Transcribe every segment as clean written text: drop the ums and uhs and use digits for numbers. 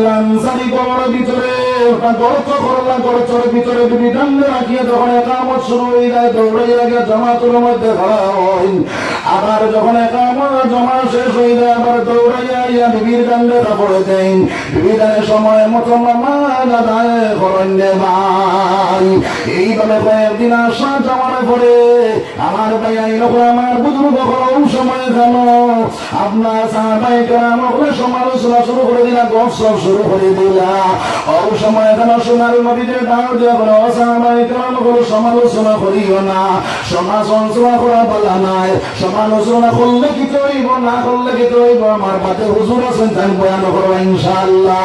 আব্দুল্লাহ আনসারী গড়ের ভিতরে ওটা গড়চর ভিতরে বিবি ডান্ডে রাখিয়ে যখন একামত শুরু হয়ে যায় দৌড়াইয়া গিয়ে জামাতের মধ্যে খাড়া হয়। আবার যখন একামত জমা শেষ হয়ে যায় আবার দৌড়াইয়া ইয়া বিবির ডান্ডে কাপড়ে দেন। বিবি ডানে সময় মতো নামাজ আদায় করেন রে ভাই। এইভাবে কয়েকদিন আসা যাওয়ার পরে আমার ভাই আইলো আমার বুজুর্গ হল সময় কেন আপনার সাহাবায়ে কেরাম সমালোচনা শুরু করে দিলা, গসব শুরু করে দিলা। ওই সময় কেন সোনার নবীদের ডাক দেওয়া হলো সাহাবায়ে কেরাম সমালোচনা করিও না, সমালোচনা করা বলা নাই। সমালোচনা করলে কি হইব, না করলে কি হইব, আমার পাতে হুজুর আছেন তাই বয়ান করবো ইনশাআল্লাহ।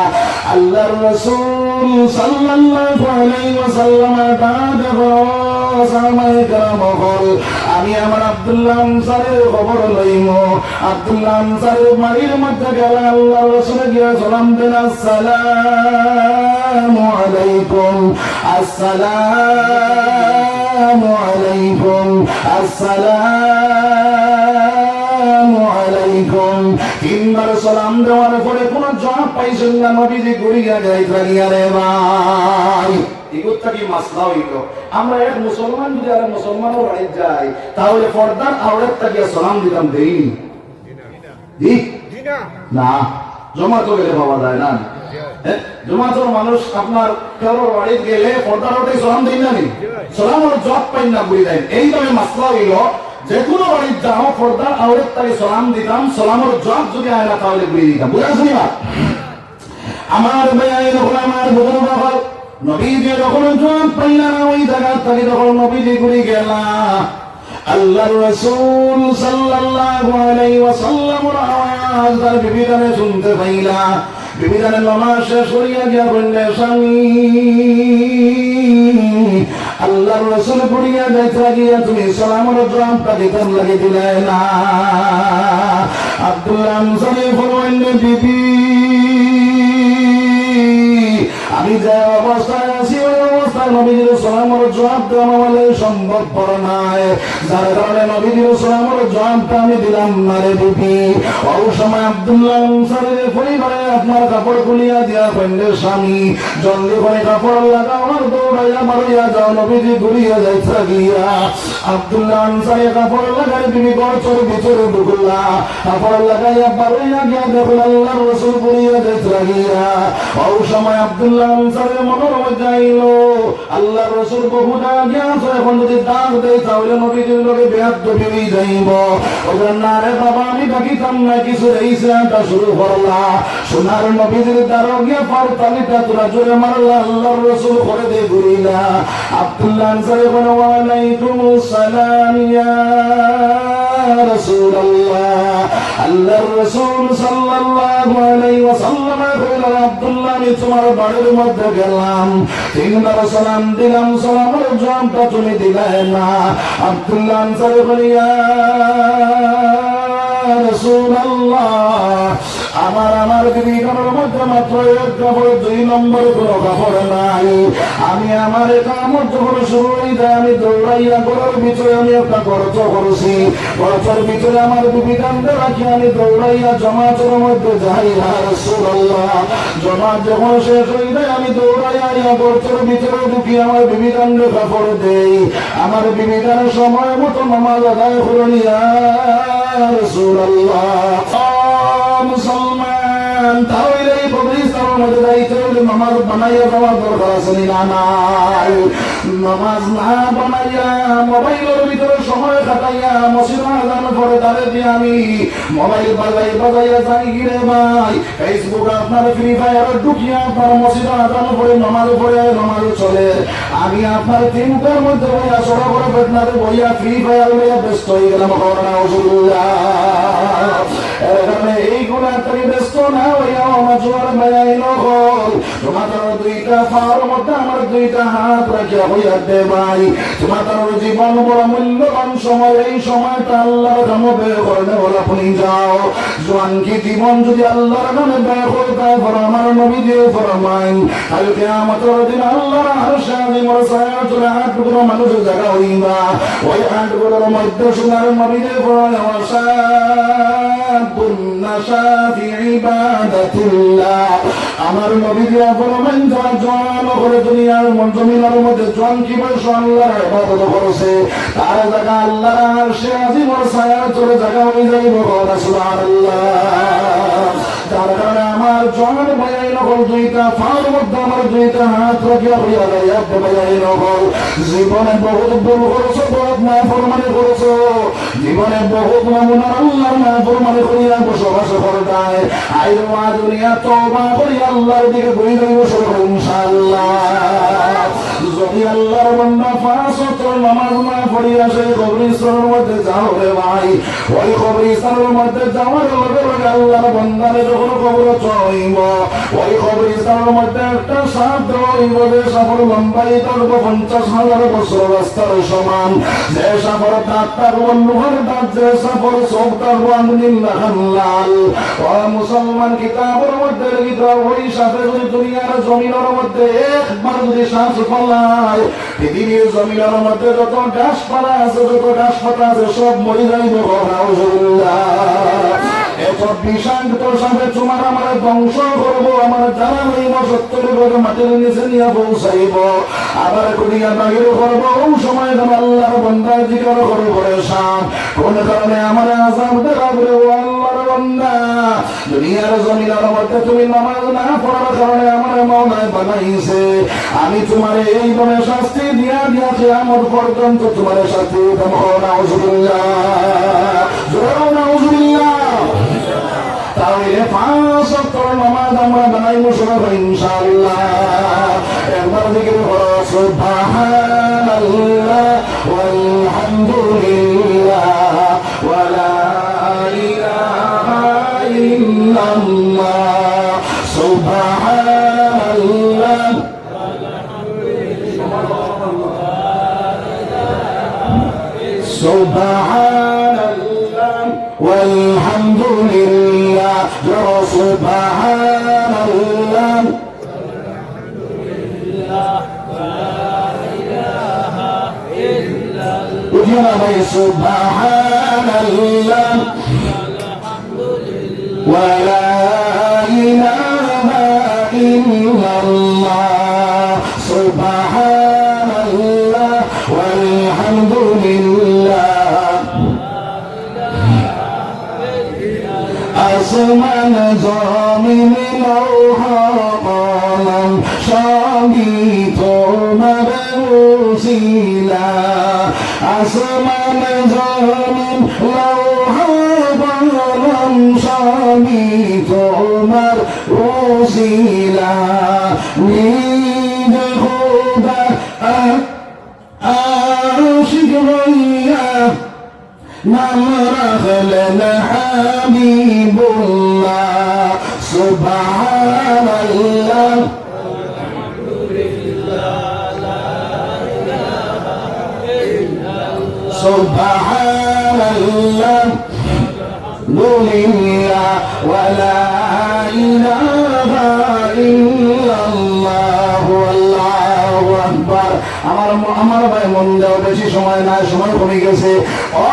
আল্লাহর রাসূল সাল্লাল্লাহু আলাইহি ওয়াসাল্লাম ডাক সাহাবায়ে কেরাম বল, আমি আমার আব্দুল্লাহ আনসারীর খবর লইম। আব্দুল্লাহ আনসারীর বাড়ির মধ্যে গেলে আল্লাহর রাসূল গিয়ে সালাম দেন, আসসালামু আলাইকুম, আসসালামু আলাইকুম, আসসালামু আলাইকুম। তিনবার সালাম দেওয়ার পরে কোন জবাব পাইছেন না, নবীজি ঘুরিয়া যাইতেন। আরে ভাই এগুলো কি মাসলা হইল? আমরা এক মুসলমান যদি আর মুসলমানের বাড়ি যাই তাহলে পর্দার আওরাত তাকে সালাম দিতাম দেইনি? না, জমাতো গেলে পাওয়া যায় না। জমাতোর মানুষ আপনার কারোর বাড়ি গেলে পর্দার আওরাতে সালাম দেই না, সালামের জবাব পাই না, বুঝি দেন। এইভাবে মাসলা হইল যে কোনো বাড়ি যাও পর্দার আওরাত তাকে সালাম দিতাম, সালামের জবাব যদি আয় না তাহলে বুঝি দিতাম। বুঝাচ্ছি না? আমার ভাই আমার বুজুর্গ হল নবীজি যখন জবাব পাইলা না ওই জায়গা থেকে যখন নবীজি ঘুরে গেলা আল্লাহর রাসূল সাল্লাল্লাহু আলাইহি ওয়াসাল্লামের আওয়াজ তার বিবি কানে শুনতে পাইলা। বিবি কানে নামাজ শেষ করিয়া গিয়া বললেন, স্বামী আল্লাহর রাসূল ঘুরিয়া যাইতে গিয়া তুমি সালামের জবাবটা দিতাম লাগে দিলে না। আব্দুল্লাহ আনসারী বললেন, বিবি আমি যে অবস্থায় আছি ওই অবস্থায় নবীজির সালামের জবাব দেওয়া আমাদের সম্ভবপর নাই, যার কারণে নবীজির সালামের জবাবটা আমি দিলাম না রে বিবি। ওই সময় আব্দুল্লাহ আনসারীর পরিবারে আপনার কাপড় খুলিয়া দিয়া কইলেন, স্বামী জলদি করে কাপড় লাগাও আর দৌড়াইয়া মারিয়া যাও, নবীজি ঘুরিয়া যাইতে গিয়া। আব্দুল্লাহ আনসারী কাপড় লাগাই বিবি গড়চর ভিতরে ঢুকলা, কাপড় লাগাইয়া বাড়িয়া গিয়া দেখল আল্লাহর রাসূল ঘুরিয়া যাইতে গিয়া। ওই সময় আব্দুল্লাহ আনসারীর মনের মধ্যে আইলো আল্লাহর রাসূল বহুটা গিয়াছ, এখন যদি দাগ দেই তাহলে নবীজির লগে বেয়াদবি হয়ে যাইব। ওজন না রে বাবা আমি বাকিতাম না কিছু, এই সেটা শুরু করলা। সোনার নবীজির দ্বারা গিয়া পার তালিটা তোরা জোরে মারলা, আল্লাহর রাসূল করে দিয়ে ঘুরিলা। আব্দুল্লাহ আনসারী বলে, ওয়ালাইকুমুস সালাম ইয়া রাসূলুল্লাহ। আল্লাহর রাসূল সাল্লাল্লাহু আলাইহি ওয়াসাল্লাম কইলেন, আব্দুল্লাহ আমি তোমার বাড়ির মধ্যে গেলাম, তিনবার সালাম দিলাম, সালামের জবাবটা তুমি দিলে না। আব্দুল্লাহ আনসারী বলে, ইয়া রাসূলুল্লাহ আমার বিবি কাপড়ের মধ্যে মাত্র এক কাপড়, 2 নম্বরে কোনো কাপড় নাই। আমি আমার কামড় যখন শুরু হয়ে যায় আমি দৌড়াইয়া ঘরের ভিতরে আমি একটা গর্ত করেছি, গর্তের ভিতরে আমার বিবি কান্দে রাখি আমি দৌড়াইয়া জমাতের মধ্যে যাই। ইয়া রাসূলুল্লাহ জমাত যখন শেষ হয়ে যায় আমি দৌড়াইয়া গর্তের ভিতরে ঢুকি আমার বিবি কান্দে কাপড় দেই। আমার বিবি কানের সময় মতো নামাজ আদায় করুন। ইয়া রাসূলুল্লাহ মুসলমান তাহলে এই কবরস্থানের মধ্যে যাইতে হলে নামাজ বানাইয়া দেওয়ার দরকার আছে না? নাই। নামাজ না বানাইয়া মোবাইলের ভিতরে সময় কাটাইয়া মসজিদে আযান পড়ে দাঁড়িয়ে আমি মোবাইল বাজাইয়া যাই গিরে ভাই, ফেসবুকে আপনার ফ্রি ফায়ার ঢুকিয়া আপনার মসজিদে আযান পড়ে নামাজ চলে। আমি আপনার তিনটার মধ্যে বইয়া সরা করে বেটনারে বইয়া ফ্রি ফায়ার লইয়া ব্যস্ত হয়ে গেলাম। এইগুলা তাই ব্যস্ত না হইয়া আমার জোয়ার মেয়াই নহল। তোমাদের 2টা পাওয়ার মধ্যে আমার 2টা হাত রাখিয়া হইয়া দে ভাই। তোমাদের জীবন বড় মূল্যবান সময়, এই সময়টা আল্লাহর নামে ব্যয় করলে বলে আপনি যাও। জোয়ান কি জীবন যদি আল্লাহর নামে ব্যয় করে তারপর আমার নবী দিয়ে ফরমান কাল কিয়ামতের দিন আল্লাহর আরশে আজিমের ছায়া চলে 8 টুকরো মানুষের জায়গা হইবা। ওই 8 টুকরোর মধ্যে সোনার নবী দিয়ে ফরমান نشا في عبادة الله আমার নবী দিয়া ফরমান যারা জওয়ান করে দুনিয়ার জমিনের মধ্যে জওয়ান কি বয়স আল্লাহর ইবাদত করেছে তার জায়গা আল্লাহর আরশে আজিমের ছায়ার তলে জায়গা হয়ে যাইব সুবহানাল্লাহ। যার কারণে আমার জওয়ান ভাই নকল দুইটা ফার মধ্যে আমার দুইটা হাত রাখিয়া হইয়া দাঁড়িয়ে ভাই নকল জীবনে বহুত ভুল করেছো বহুত না ফরমানি করেছো জীবনে বহুত নমুনা আল্লাহর না ফরমানি করিয়া বসবাস করতায় আইর মা দুনিয়া তওবা করি আল্লাহর দিকে ঘুরে যাইব ইনশাআল্লাহ। যদি আল্লাহর বান্দা পাঁচ ওয়াক্ত নামাজ না পড়িয়া সেই কবরস্থানের মধ্যে যাও রে ভাই ওই কবরস্থানের মধ্যে যাওয়ার লগে লগে আল্লাহর বান্দারে যখন কবর চড়াইব ওই কবরস্থানের মধ্যে একটা সাপ দেওয়াইব যে সাপের লম্বাই থাকবো 50,000 বছর রাস্তার সমান যে সাপের দাঁত থাকবো লোহার দাঁত যে সাপের চোখ থাকবো আঙ্গুলির লাল ও মুসলমান কিতাবের মধ্যে কিতাব ওই সাপে যদি দুনিয়ার জমিনের মধ্যে একবার যদি শ্বাস ফলায় পৃথিবীর জমিনের মধ্যে যত গাছপালা আছে যত গাছপাতা আছে সব মরে যাইব এত বিষাক্ত সাপে তোমার আমার ধ্বংস করবো আমার জানা হইব 70 মাটির নিচে নিয়ে পৌঁছাইব আবার কুড়িয়া বাহির করবো ওই সময় আল্লাহর বান্দার জিকির করবো সাপ কোন কারণে আমার আযাব দেখাবে ও আল্লাহর বান্দা দুনিয়ার জমিনের মধ্যে তুমি নামাজ না পড়ার কারণে আমার মাওলায় বানাইছে আমি তোমার এইভাবে শাস্তি দিয়া দিয়া কিয়ামত পর্যন্ত তোমার শাস্তি দেব নাউজুবিল্লাহ জোরে নাউজুবিল্লাহ। তাহলে 5 ওয়াক্ত নামাজ আমরা বানাইব সবাই ইনশাআল্লাহ। একবার জিকির করো সুবহানাল্লাহ ওয়ালহামদুলিল্লাহ ওয়া লা ইলাহা ইল্লাল্লাহ সুবহানাল্লাহ সুবহানাল্লাহ ওয়ালহামদুলিল্লাহ সুবহানাল্লাহ উঠিয়া ভাই সুবহানাল্লাহ ওয়া লা ইলাহা ইল্লাল্লাহ সুবহানাল্লাহ ওয়ালহামদুলিল্লাহ। আসমান জমিন লৌহ কলম সবই তোমার উসিলা আসমান জমিন লৌহ কলম সবই তোমার উসিলা নিজ খোদা আশিক হইয়া নাম রাখলেন হাবিবুল্লাহ সুবহানাল্লাহ সুবহানাল্লাহ দুনিয়া ওয়া লা ইলাহা ইল্লাল্লাহ আল্লাহু আকবার। আমার ভাই মন দাও বেশি সময় নাই সময় কমে গেছে ও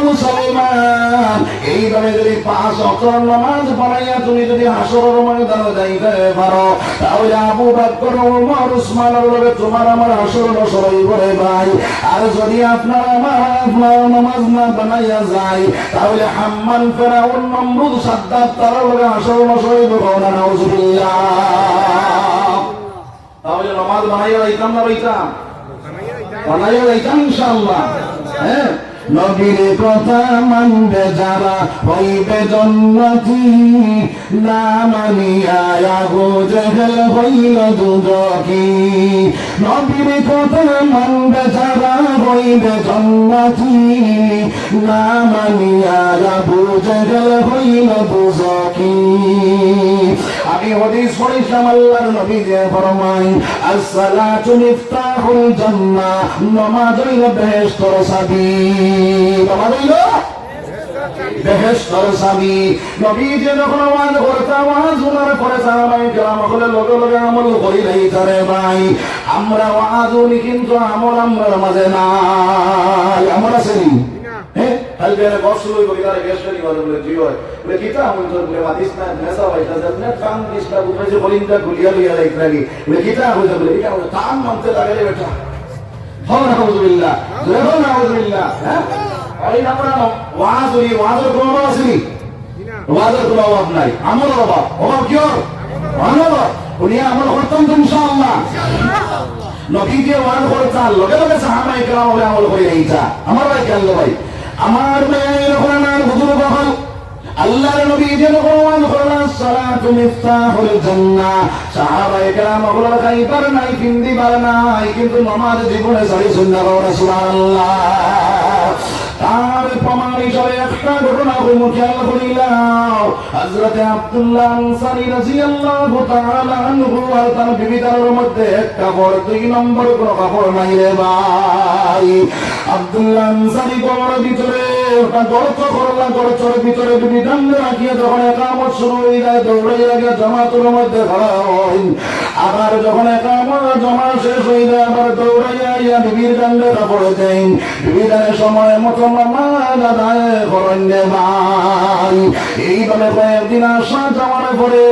মুসলমান এইভাবে যদি 5 ওয়াক্ত নামাজ পড়াইয়া তুমি যদি হাসরের ময়দানে যাইতে পারো তাহলে আবু বকর ওমর উসমানের লগে তোমার আমার হাসর নসরই করে ভাই। আর যদি আপনার নামাজ না বানাইয়া যায় তাহলে হাম্মান ফেরাউন নমরুদ সাদ্দাত তারা লগে হাসর নসরই করে নাউজুবিল্লাহ। তাহলে নামাজ বানাইয়া যাইতাম না রইতাম বানাইয়া যাইতাম ইনশাআল্লাহ। হ্যাঁ নবীর কথা মানবে যারা হইবে জান্নাতি না মানিয়া আবু জেহেল হইল দুজকি। নবীর কথা মানবে যারা হইবে জান্নাতি না মানিয়া আবু জেহেল হইল দুজকি। আমি হাদিস পড়েছিলাম আল্লাহর নবী যে ফরমায় আসসালাতু মিফতাহুল জান্নাহ নামাজ হইল বেহেশতের চাবি নামাজ হইল বেহেশতের চাবি। নবী যে যখন আওয়াজ করতে আওয়াজ শোনার পরে সাহাবায়ে কেরাম হলে লগে লগে আমল করি লাইতারে ভাই। আমরা ওয়াজ শুনি কিন্তু আমল আমরার মাঝে নাই। আমল আছে নি? হ্যাঁ কালকে বস লই বলি তারে গ্যাস করি বলে জি হয় বলে কিটা আমন তোর বলে মাদিস না নেসা ভাইটা জানে কাম দিসটা বুঝে যে বলিনটা গুলিয়া লইয়া লাইকলাগি বলে কিটা হইছে বলে এটা কাম মানতে লাগে রে বেটা হো নাউযুবিল্লাহ হো নাউযুবিল্লাহ হ্যাঁ ওই আমরা ওয়াজের কোনো অভাব আছে ওয়াজের কোনো অভাব নাই আমল অভাব কি ওর আমল উনি আমল করতেন তো ইনশাআল্লাহ নবী যে ওয়াজ করতেন লগে লগে সাহাবায়ে কেরাম বলে আমল করে এইটা আমার ভাই কেন ভাই আমার ভাই এরকম আমার বুজুর্গ হল আল্লাহর নবী যে ওয়াজ করলেন সালাতু মিফতাহুল জান্নাহ সাহাবায়ে কেরাম বলে খাইবার নাই পিন্দিবার নাই কিন্তু নামাজ জীবনে সারি সুন্নাহ রাসূলুল্লাহ তার প্রমাণ হিসেবে একটা ঘটনা খেয়াল করিলাম হযরত আব্দুল্লাহ আনসারী রাদিয়াল্লাহু তাআলা আনহু আর তার বিবিদের মধ্যে একটা বড় দুই নম্বর কোন কাপড় নাই রে ভাই আব্দুল্লাহ আনসারী ঘরের ভিতরে ওটা গড়চর ভিতরে বিবি ডান্ডে রাখিয়ে যখন ইকামত শুরু হয়ে যায় দৌড়াইয়া গিয়ে জামাতের মধ্যে খাড়া হয় আবার যখন ইকামত জমা শেষ হয়ে যায় আবার দৌড়াইয়া গিয়া বিবির ডান্ডে কাপড় দেন বিবিদের সময় মতো নামাজ আদায় করেন রে ভাই এইভাবে কয়েকদিন আসা যাওয়ার পরে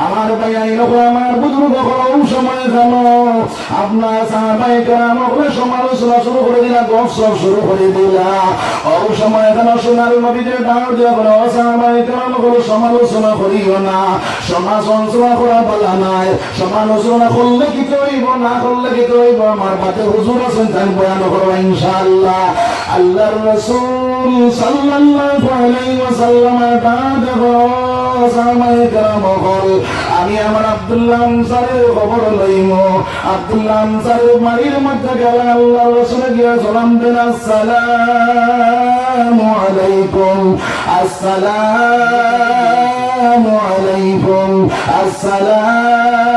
আমার ভাই এইরকম আমার বুজুর্গ হল সময় জানো আপনার সাহাবায়ে কেরাম সমালোচনা শুরু করে দিলা গসব শুরু করে দিলা ওই সময় কেন সোনার নবীদের ডাক দেওয়া বলে সাহাবায়ে কেরাম সমালোচনা করিও না সমালোচনা করা বলা নাই সমালোচনা করলে কি হইব না করলে কি হইব আমার পাতে হুজুর আছেন তাই বয়ান করবো ইনশাআল্লাহ আল্লাহর রাসূল সাল্লাল্লাহু আলাইহি ওয়াসাল্লাম সাহাবায়ে কেরাম বল আমি আমার আব্দুল্লাহ আনসারীর খবর লইম আব্দুল্লাহ আনসারীর বাড়ির মধ্যে গেল আল্লাহর রাসূল গিয়া সালাম দেন আসসালামু আলাইকুম আসসালামু আলাইকুম আসসালামু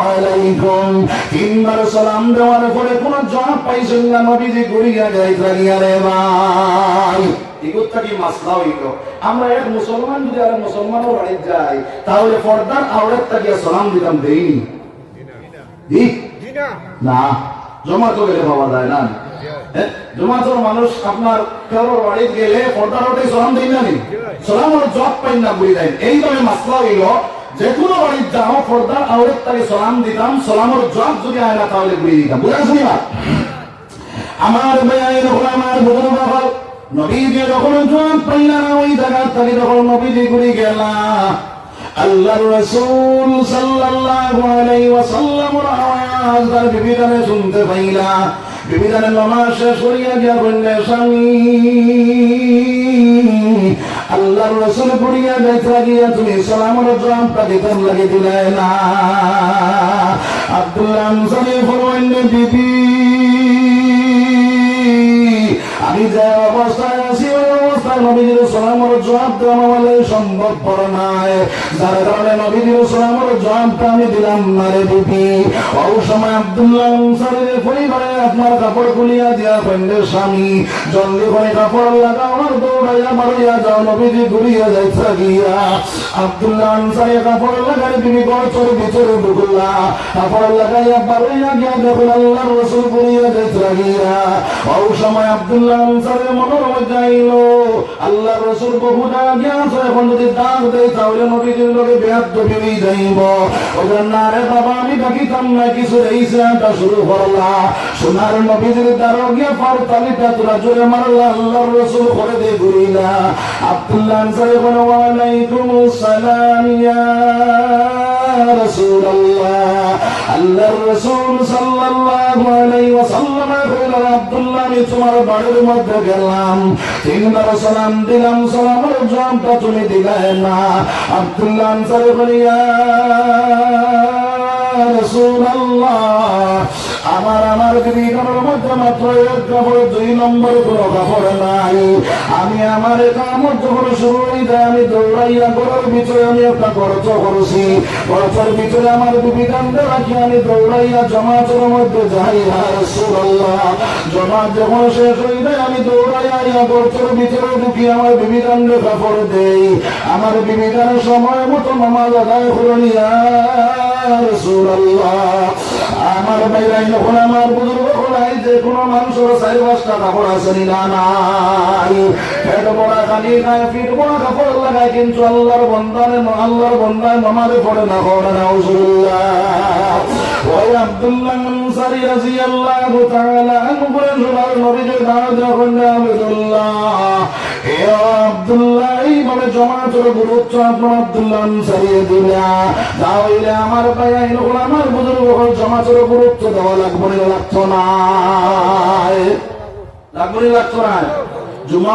আলাইকুম তিনবার সালাম দেওয়ার পরে কোন জবাব পাইছেন না নবীজি ঘুরিয়া যাইতেন রে ভাই এগুলো কি মাসলা হইল আমরা এক মুসলমান যদি আর মুসলমানের বাড়ি যাই তাহলে পর্দার আওরাত তাকিয়া সালাম দিতাম দেইনি না জমাতো গেলে পাওয়া যায় না জমাতোর মানুষ আপনার কারোর বাড়ি গেলে পর্দার ওটাই সালাম দেই না নি সালামের জবাব পাই না বলি দেন এইভাবে মাসলা হইল যে কোনো বাড়ি যাও পর্দার আওরাত তাকে সালাম দিতাম সালামের জবাব যদি আয় না তাহলে বলে দিতাম বুঝাচ্ছি না আমার ভাই এরকম আমার বুজুর্গ হল নবীজি যখন জবাব পাইলা ওই জায়গা থেকে যখন নবীজি ঘুরে গেলা আল্লাহর রাসূল সাল্লাল্লাহু আলাইহি ওয়াসাল্লামের আওয়াজ তার বিবিধানে শুনতে পাইলা বিবিধানে নামাজ শেষ করিয়া গিয়া বললেন স্বামী আল্লাহর রাসূল ঘুরিয়া যাইতে গিয়া তুমি সালামের জবাবটা দিতে লাগে দিলে না আব্দুল্লাহ আনসারী ফরমাইলেন বিবি আমি যে অবস্থায় আছি ওই অবস্থায় নবীজির সালামের জবাব দেওয়া বলে সম্ভবপর নয় যার কারণে নবীজির সালামের জবাবটা আমি দিলাম না রে বিবি ওই সময় আব্দুল্লাহ আনসারীর পরিবারে আপনার কাপড় খুলিয়া দিয়া কইলে স্বামী জলদি করে কাপড় লাগাও আর দৌড়াইয়া মারিয়া যাও নবীজি ঘুরিয়া যাইতে গিয়া আব্দুল্লাহ আনসারী কাপড় লাগাই বিবি গড়চর ভিতরে ঢুকলা কাপড় লাগাইয়া বাড়াইয়া গিয়া দেখুন আল্লাহর রাসূল ঘুরিয়া যাইতে গিয়া ওই সময় আব্দুল্লাহ আনসারীর মনের মধ্যে আইলো আল্লাহর রাসূল বহুদা গিয়াছে এখন যদি ডাক দেয় তাহলে নবীজির লগে বেয়াদবি হয়ে যাইব ওজন না রে বাবা আমি ডাকিতাম না কিছু এইসাটা শুরু করলা সোনার নবীজির দ্বারা গিয়া পার তালিটা তোরা জোরে মারলা আল্লাহর রাসূল করে দিয়ে ঘুরিলা আব্দুল্লাহ আনসারী বলে ওয়া আলাইকুমুস সালাম ইয়া রাসূলুল্লাহ আল্লাহর রাসূল সাল্লাল্লাহু আলাইহি ওয়াসাল্লাম কইলেন আব্দুল্লাহ আমি তোমার বাড়ির মধ্যে গেলাম তিনবার সালাম দিলাম সালামের জবাবটা তুমি দিলে না আব্দুল্লাহ আনসারী বলে ইয়া রাসূলুল্লাহ আমার বিবিদের মধ্যে মাত্র এক কাপড় দুই নম্বর কোনো কাপড় নাই আমি আমার কামত যখন শুরু হয়ে যায় আমি দৌড়াইয়া ঘরের ভিতরে আমি একটা গর্ত করছি গর্তের ভিতরে আমার বিবিধানটা রাখি আমি দৌড়াইয়া জমাতের মধ্যে যাই ইয়া রাসূলুল্লাহ জমাত যখন শেষ হয়ে যায় আমি দৌড়াইয়া গর্তের ভিতরে ঢুকি আমার বিবিধানটা কাপড় দেই আমার বিবিধানের সময় মতো নামাজ আদায় করে নিয়া রাসূলুল্লাহ আমার ভাইরাই যখন আমার বুজুর্গ হলাই যে কোনো মানুষের 4-5টা কাপড় আছে না নাই পেট বড়া খালি খায় পিঠ বড়া কাপড় লাগায় কিন্তু আল্লাহর বন্দায় নামাজে পড়ে না পড়ে না রাসূলুল্লাহ ওই আব্দুল্লাহ আনসারী রাদিয়াল্লাহু তাআলা আনহু বলেন সোনার নবীকে দাওয়াত যখন আব্দুল্লাহ হে আব্দুল্লাহ এইভাবে জমাতের গুরুত্ব আপনার আব্দুল্লাহ আনসারী দিলা তাহলে আমার ভাই আইনগুলো আমার বুজুর্গ হল জমাতের গুরুত্ব দেওয়া লাগবে না লাগতো না জুম্মা